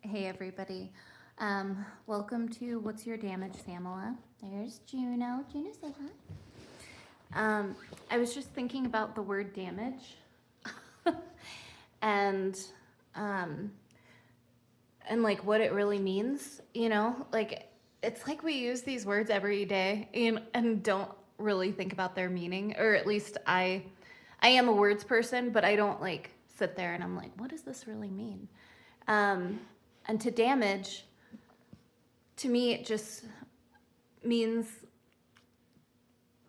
Hey everybody. Welcome to What's Your Damage, Samala. There's Juno. Juno, say hi. I was just thinking about the word damage, and um, and like what it really means. Like it's like we use these words every day and don't really think about their meaning, or at least I am a words person, but I don't like sit there and I'm like, what does this really mean? Um, and to damage, to me, it just means,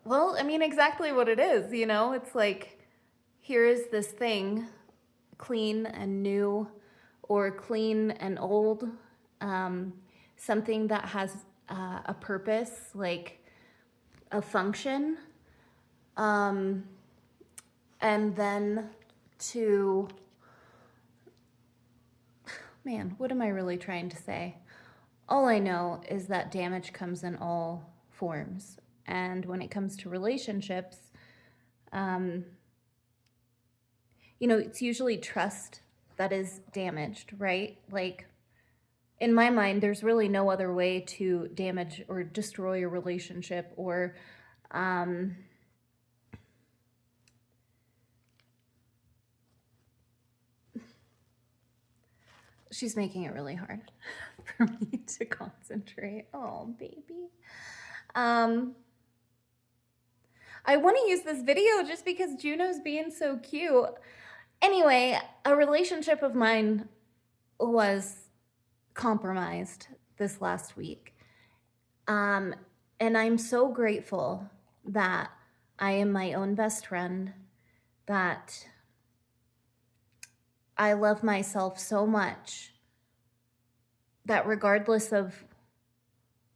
well, I mean, exactly what it is, It's like, here is this thing, clean and new, or clean and old, um, something that has a purpose, like a function, um, and then to, man, what am I really trying to say? All I know is that damage comes in all forms. And when it comes to relationships, um, it's usually trust that is damaged, right? Like, in my mind, there's really no other way to damage or destroy a relationship or, um, she's making it really hard for me to concentrate. Oh, baby. I want to use this video just because Juno's being so cute. Anyway, a relationship of mine was compromised this last week. And I'm so grateful that I am my own best friend, that I love myself so much that regardless of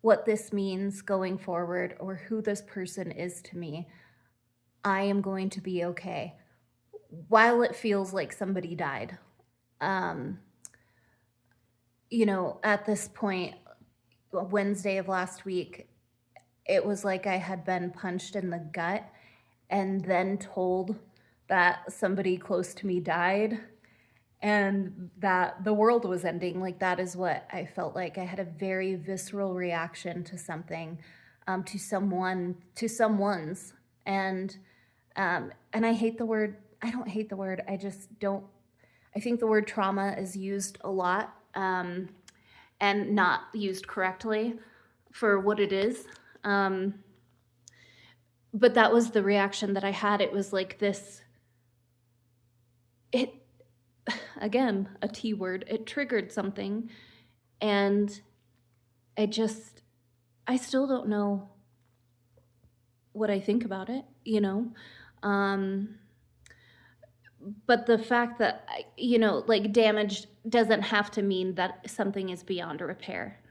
what this means going forward or who this person is to me, I am going to be okay while it feels like somebody died. Um, at this point, Wednesday of last week, it was like I had been punched in the gut and then told that somebody close to me died and that the world was ending. Like, that is what I felt like. I had a very visceral reaction to something, to someone's. And I hate the word. I don't hate the word. I just don't. I think the word trauma is used a lot, and not used correctly for what it is. But that was the reaction that I had. It was like this, it, again, a T word, it triggered something. And I still don't know what I think about it, But the fact that, like, damage doesn't have to mean that something is beyond repair.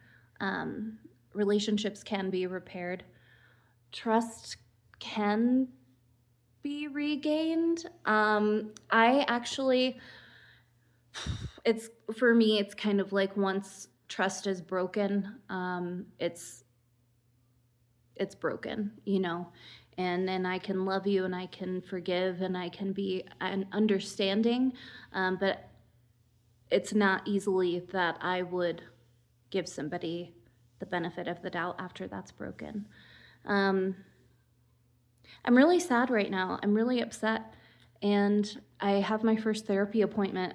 Relationships can be repaired. Trust can be regained. I actually, for me, it's kind of like once trust is broken, it's broken, and then I can love you and I can forgive and I can be understanding, but it's not easily that I would give somebody the benefit of the doubt after that's broken. I'm really sad right now. I'm really upset. And I have my first therapy appointment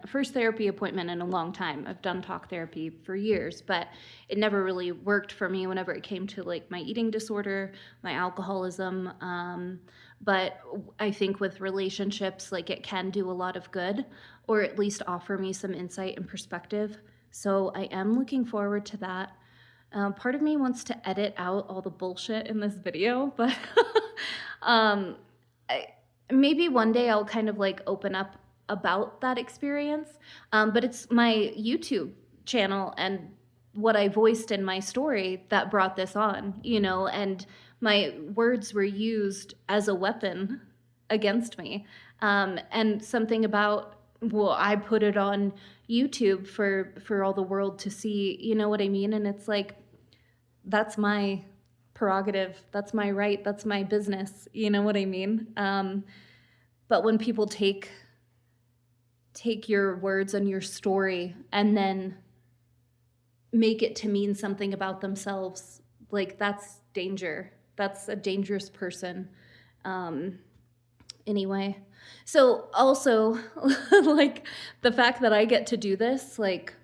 in a long time. I've done talk therapy for years, but it never really worked for me whenever it came to like my eating disorder, my alcoholism. But I think with relationships, like, it can do a lot of good, or at least offer me some insight and perspective. So I am looking forward to that. Part of me wants to edit out all the bullshit in this video, but um, maybe one day I'll kind of like open up about that experience. But it's my YouTube channel and what I voiced in my story that brought this on, and my words were used as a weapon against me. And something about, well, I put it on YouTube for all the world to see, you know what I mean? And it's like, that's my prerogative, that's my right, that's my business, you know what I mean? But when people take your words and your story and then make it to mean something about themselves. Like, that's danger. That's a dangerous person. Um, anyway, so also, like, the fact that I get to do this, like,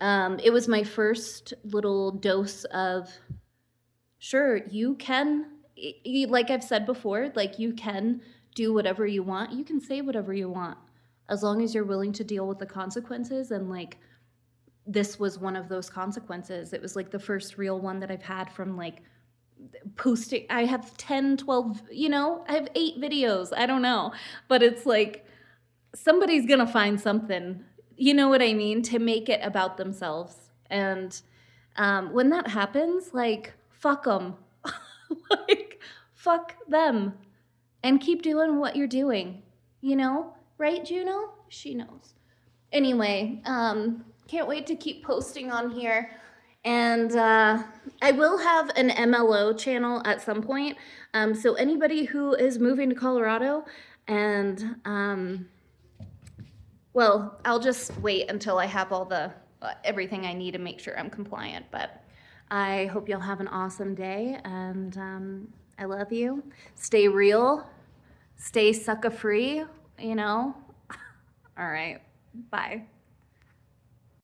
it was my first little dose of, sure, you can, like I've said before, like, you can do whatever you want. You can say whatever you want as long as you're willing to deal with the consequences. And, like, this was one of those consequences. It was, like, the first real one that I've had from, like, posting. I have 10, 12, I have 8 videos. I don't know. But it's like, somebody's gonna find something, you know what I mean, to make it about themselves. And when that happens, like, fuck them. Like, fuck them. And keep doing what you're doing, right, Juno? She knows. Anyway, can't wait to keep posting on here. And I will have an MLO channel at some point. So anybody who is moving to Colorado, and well, I'll just wait until I have all the everything I need to make sure I'm compliant. But I hope you'll have an awesome day, and I love you. Stay real, stay sucker free, All right, bye.